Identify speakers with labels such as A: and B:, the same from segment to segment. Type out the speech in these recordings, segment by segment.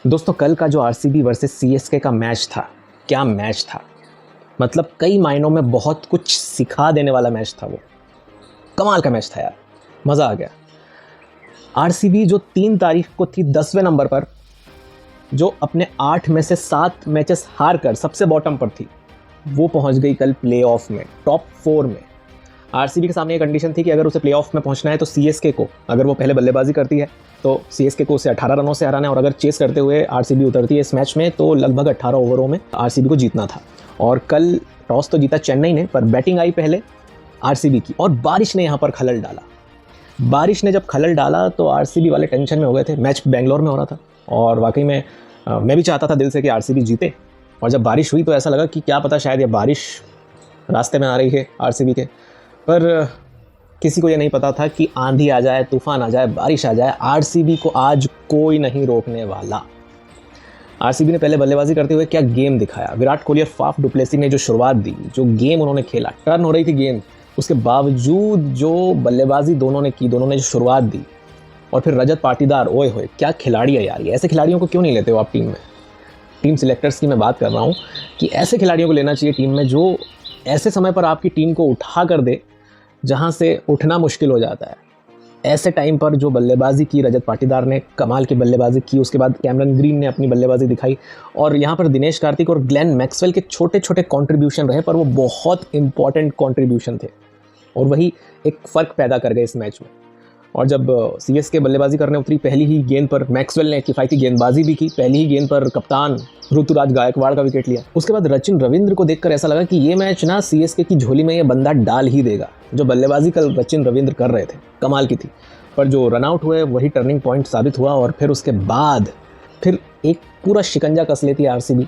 A: दोस्तों कल का जो आरसीबी वर्सेस सीएसके का मैच था, क्या मैच था। मतलब कई मायनों में बहुत कुछ सिखा देने वाला मैच था। वो कमाल का मैच था यार, मज़ा आ गया। आरसीबी जो 3 तारीख को थी 10वें नंबर पर, जो अपने 8 में से 7 मैचेस हार कर सबसे बॉटम पर थी, वो पहुंच गई कल प्लेऑफ में, टॉप 4 में। आरसीबी के सामने ये कंडीशन थी कि अगर उसे प्लेऑफ में पहुंचना है तो सीएसके को, अगर वो पहले बल्लेबाजी करती है तो सीएसके को उसे 18 रनों से हराना है, और अगर चेस करते हुए आरसीबी उतरती है इस मैच में तो लगभग 18 ओवरों में आरसीबी को जीतना था। और कल टॉस तो जीता चेन्नई ने, पर बैटिंग आई पहले आरसीबी की, और बारिश ने यहाँ पर खलल डाला। बारिश ने जब खलल डाला तो आरसीबी वाले टेंशन में हो गए थे। मैच बेंगलोर में हो रहा था और वाकई में मैं भी चाहता था दिल से कि आरसीबी जीते। और जब बारिश हुई तो ऐसा लगा कि क्या पता शायद ये बारिश रास्ते में आ रही है आरसीबी के, पर किसी को ये नहीं पता था कि आंधी आ जाए, तूफान आ जाए, बारिश आ जाए, आरसीबी को आज कोई नहीं रोकने वाला। आरसीबी ने पहले बल्लेबाजी करते हुए क्या गेम दिखाया। विराट कोहली और फाफ डुप्लेसी ने जो शुरुआत दी, जो गेम उन्होंने खेला, टर्न हो रही थी गेम, उसके बावजूद जो बल्लेबाजी दोनों ने की, दोनों ने जो शुरुआत दी, और फिर रजत पाटीदार, ओए होए क्या खिलाड़ी है यार ये। ऐसे खिलाड़ियों को क्यों नहीं लेते हो आप टीम में। टीम सिलेक्टर्स की मैं बात कर रहा हूँ कि ऐसे खिलाड़ियों को लेना चाहिए टीम में जो ऐसे समय पर आपकी टीम को उठा कर दे जहाँ से उठना मुश्किल हो जाता है। ऐसे टाइम पर जो बल्लेबाजी की रजत पाटीदार ने, कमाल की बल्लेबाजी की। उसके बाद कैमरन ग्रीन ने अपनी बल्लेबाजी दिखाई, और यहाँ पर दिनेश कार्तिक और ग्लेन मैक्सवेल के छोटे छोटे कंट्रीब्यूशन रहे, पर वो बहुत इंपॉर्टेंट कंट्रीब्यूशन थे और वही एक फ़र्क पैदा कर गए इस मैच में। और जब सीएसके बल्लेबाजी करने उतरी, पहली ही गेंद पर मैक्सवेल ने किफ़ायती गेंदबाजी भी की। पहली ही गेंद पर कप्तान ऋतुराज गायकवाड़ का विकेट लिया। उसके बाद सचिन रविंद्र को देखकर ऐसा लगा कि ये मैच ना सीएसके की झोली में ये बंदा डाल ही देगा। जो बल्लेबाजी कल सचिन रविंद्र कर रहे थे कमाल की थी, पर जो रनआउट हुए वही टर्निंग पॉइंट साबित हुआ। और फिर उसके बाद फिर एक पूरा शिकंजा कस लेती है आरसीबी,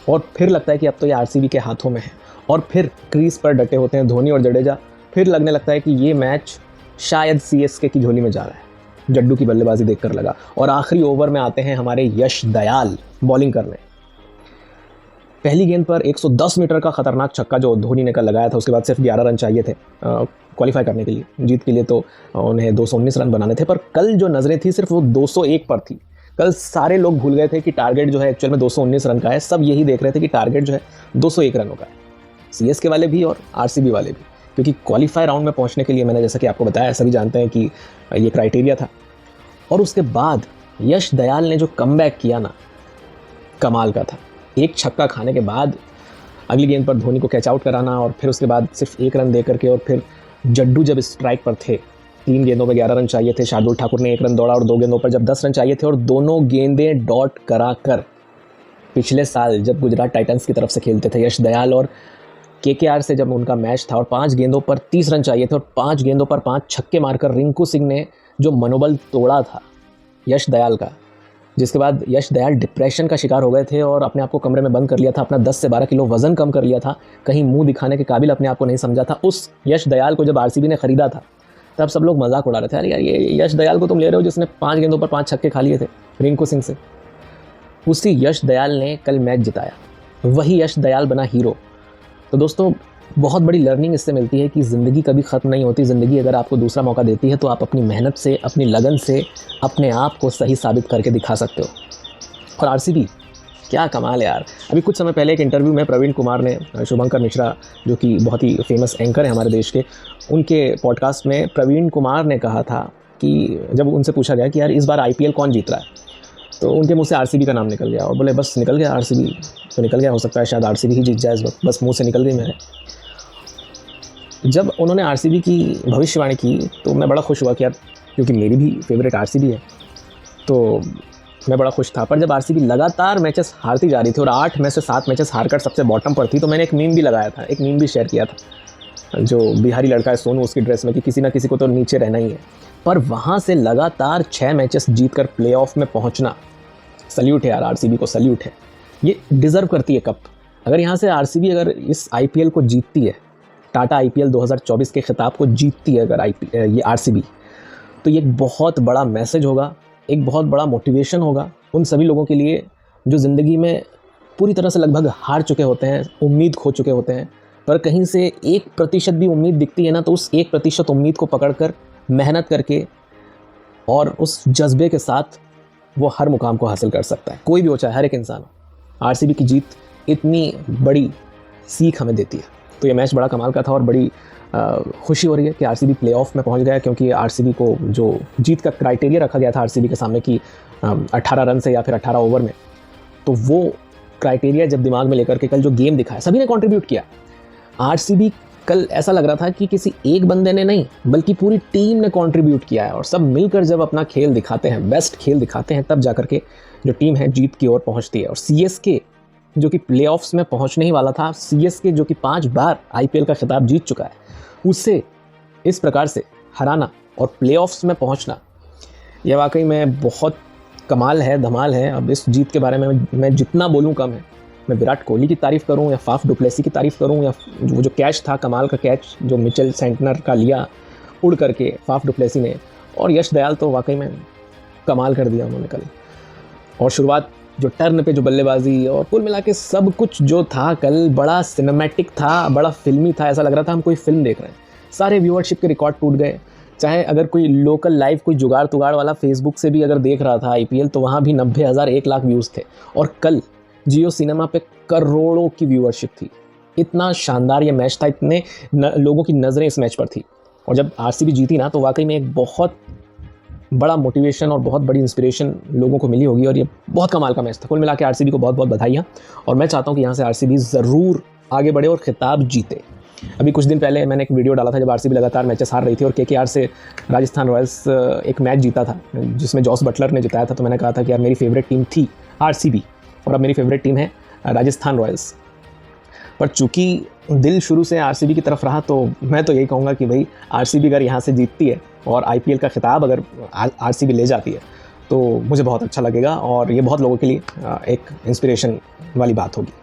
A: और फिर लगता है कि अब तो ये आरसीबी के हाथों में है। और फिर क्रीज पर डटे होते हैं धोनी और जडेजा। फिर लगने लगता है कि ये मैच शायद सीएसके की झोली में जा रहा है। जड्डू की बल्लेबाजी देखकर लगा। और आखिरी ओवर में आते हैं हमारे यश दयाल बॉलिंग करने। पहली गेंद पर 110 मीटर का खतरनाक छक्का जो धोनी ने कल लगाया था। उसके बाद सिर्फ 11 रन चाहिए थे क्वालिफाई करने के लिए, जीत के लिए तो उन्हें 219 रन बनाने थे, पर कल जो नज़रें थी सिर्फ वो 201 पर थी। कल सारे लोग भूल गए थे कि टारगेट जो है एक्चुअल में 219 रन का है। सब यही देख रहे थे कि टारगेट जो है 201 रनों का है, सीएसके वाले भी और आरसीबी वाले भी, क्योंकि क्वालिफाई राउंड में पहुंचने के लिए, मैंने जैसा कि आपको बताया, सभी जानते हैं कि ये क्राइटेरिया था। और उसके बाद यश दयाल ने जो कमबैक किया ना, कमाल का था। एक छक्का खाने के बाद अगली गेंद पर धोनी को कैच आउट कराना, और फिर उसके बाद सिर्फ 1 रन दे करके, और फिर जड्डू जब स्ट्राइक पर थे, 3 गेंदों में 11 रन चाहिए थे, शार्दुल ठाकुर ने 1 रन दौड़ा, और 2 गेंदों पर जब 10 रन चाहिए थे और दोनों गेंदें डॉट करा कर, पिछले साल जब गुजरात टाइटंस की तरफ से खेलते थे यश दयाल, और केकेआर से जब उनका मैच था, और 5 गेंदों पर 30 रन चाहिए थे और 5 गेंदों पर 5 छक्के मारकर रिंकू सिंह ने जो मनोबल तोड़ा था यश दयाल का, जिसके बाद यश दयाल डिप्रेशन का शिकार हो गए थे और अपने आप को कमरे में बंद कर लिया था। अपना 10 से 12 किलो वजन कम कर लिया था, कहीं मुंह दिखाने के काबिल अपने आप को नहीं समझा था। उस यश दयाल को जब आरसीबी ने खरीदा था तब सब लोग मजाक उड़ा रहे थे, अरे यार ये यश दयाल को तुम ले रहे हो जिसने 5 गेंदों पर 5 छक्के खा लिए थे रिंकू सिंह से। उसी यश दयाल ने कल मैच जिताया, वही यश दयाल बना हीरो। तो दोस्तों बहुत बड़ी लर्निंग इससे मिलती है कि ज़िंदगी कभी ख़त्म नहीं होती। ज़िंदगी अगर आपको दूसरा मौका देती है तो आप अपनी मेहनत से, अपनी लगन से अपने आप को सही साबित करके दिखा सकते हो। और आरसीबी क्या कमाल है यार। अभी कुछ समय पहले एक इंटरव्यू में प्रवीण कुमार ने, शुभंकर मिश्रा जो कि बहुत ही फेमस एंकर है हमारे देश के, उनके पॉडकास्ट में प्रवीण कुमार ने कहा था कि जब उनसे पूछा गया कि यार इस बार आईपीएल कौन जीत रहा है, तो उनके मुंह से आरसीबी का नाम निकल गया, और बोले बस निकल गया आरसीबी तो निकल गया, हो सकता है शायद आरसीबी ही जीत जाए इस वक्त, बस मुंह से निकल गई मेरे। जब उन्होंने आरसीबी की भविष्यवाणी की तो मैं बड़ा खुश हुआ कि यार, क्योंकि मेरी भी फेवरेट आरसीबी है, तो मैं बड़ा खुश था। पर जब आरसीबी लगातार मैचेस हारती जा रही थी और 8 में से 7 मैचेस हारकर सबसे बॉटम पर थी, तो मैंने एक मीम भी लगाया था, एक मीम भी शेयर किया था, जो बिहारी लड़का है सोनू उसकी ड्रेस में, कि किसी ना किसी को तो नीचे रहना ही है। पर वहाँ से लगातार 6 मैचेस जीत कर प्ले ऑफ में पहुँचना, सल्यूट है यार, आरसीबी को सल्यूट है। ये डिज़र्व करती है कप। अगर यहाँ से आरसीबी अगर इस आईपीएल को जीतती है, टाटा आईपीएल 2024 के खिताब को जीतती है अगर ये आरसीबी, तो ये एक बहुत बड़ा मैसेज होगा, एक बहुत बड़ा मोटिवेशन होगा उन सभी लोगों के लिए जो ज़िंदगी में पूरी तरह से लगभग हार चुके होते हैं, उम्मीद खो चुके होते हैं, पर कहीं से 1% भी उम्मीद दिखती है ना, तो उस 1% उम्मीद को पकड़कर मेहनत करके और उस जज्बे के साथ वो हर मुकाम को हासिल कर सकता है, कोई भी हो, चाहे हर एक इंसान हो। आरसीबी की जीत इतनी बड़ी सीख हमें देती है। तो ये मैच बड़ा कमाल का था और बड़ी खुशी हो रही है कि आरसीबी प्लेऑफ में पहुंच गया, क्योंकि आरसीबी को जो जीत का क्राइटेरिया रखा गया था आरसीबी के सामने कि 18 रन से या फिर 18 ओवर में, तो वो क्राइटेरिया जब दिमाग में लेकर के कल जो गेम दिखाया, सभी ने कंट्रीब्यूट किया। आरसीबी कल ऐसा लग रहा था कि किसी एक बंदे ने नहीं बल्कि पूरी टीम ने कंट्रीब्यूट किया है, और सब मिलकर जब अपना खेल दिखाते हैं, बेस्ट खेल दिखाते हैं, तब जाकर के जो टीम है जीत की ओर पहुंचती है। और सीएसके जो कि प्लेऑफ्स में पहुंचने ही वाला था, सीएसके जो कि 5 बार आईपीएल का खिताब जीत चुका है, उससे इस प्रकार से हराना और प्लेऑफ्स में पहुंचना, यह वाकई में बहुत कमाल है, धमाल है। अब इस जीत के बारे में मैं जितना बोलूं कम है। मैं विराट कोहली की तारीफ़ करूं या फाफ डुप्लेसी की तारीफ़ करूं, या वो जो कैच था, कमाल का कैच जो मिचेल सेंटनर का लिया उड़ करके फाफ डुप्लेसी ने, और यश दयाल तो वाकई में कमाल कर दिया उन्होंने कल। और शुरुआत जो टर्न पे जो बल्लेबाजी और कुल मिला के सब कुछ जो था कल, बड़ा सिनेमैटिक था, बड़ा फिल्मी था। ऐसा लग रहा था हम कोई फिल्म देख रहे हैं। सारे व्यूअरशिप के रिकॉर्ड टूट गए। चाहे अगर कोई लोकल लाइव कोई जुगाड़ तुगाड़ वाला फेसबुक से भी अगर देख रहा था आईपीएल, तो वहाँ भी 90,000 1 लाख व्यूज़ थे। और कल जियो सिनेमा पे करोड़ों की व्यूअरशिप थी। इतना शानदार ये मैच था, इतने लोगों की नज़रें इस मैच पर थी। और जब आरसीबी जीती ना, तो वाकई में एक बहुत बड़ा मोटिवेशन और बहुत बड़ी इंस्पिरेशन लोगों को मिली होगी। और ये बहुत कमाल का मैच था। कुल मिला के आरसीबी को बहुत बहुत बधाइयाँ, और मैं चाहता हूँ कि यहाँ से आरसीबी ज़रूर आगे बढ़े और खिताब जीते। अभी कुछ दिन पहले मैंने एक वीडियो डाला था जब आरसीबी लगातार मैचेस हार रही थी और केकेआर से राजस्थान रॉयल्स एक मैच जीता था जिसमें जॉस बटलर ने जिताया था। तो मैंने कहा था कि यार मेरी फेवरेट टीम थी आरसीबी, और अब मेरी फेवरेट टीम है राजस्थान रॉयल्स। पर चूंकि दिल शुरू से आरसीबी की तरफ रहा, तो मैं तो यही कहूँगा कि भाई आरसीबी अगर यहाँ से जीतती है और आईपीएल का खिताब अगर आरसीबी ले जाती है, तो मुझे बहुत अच्छा लगेगा, और ये बहुत लोगों के लिए एक इंस्पिरेशन वाली बात होगी।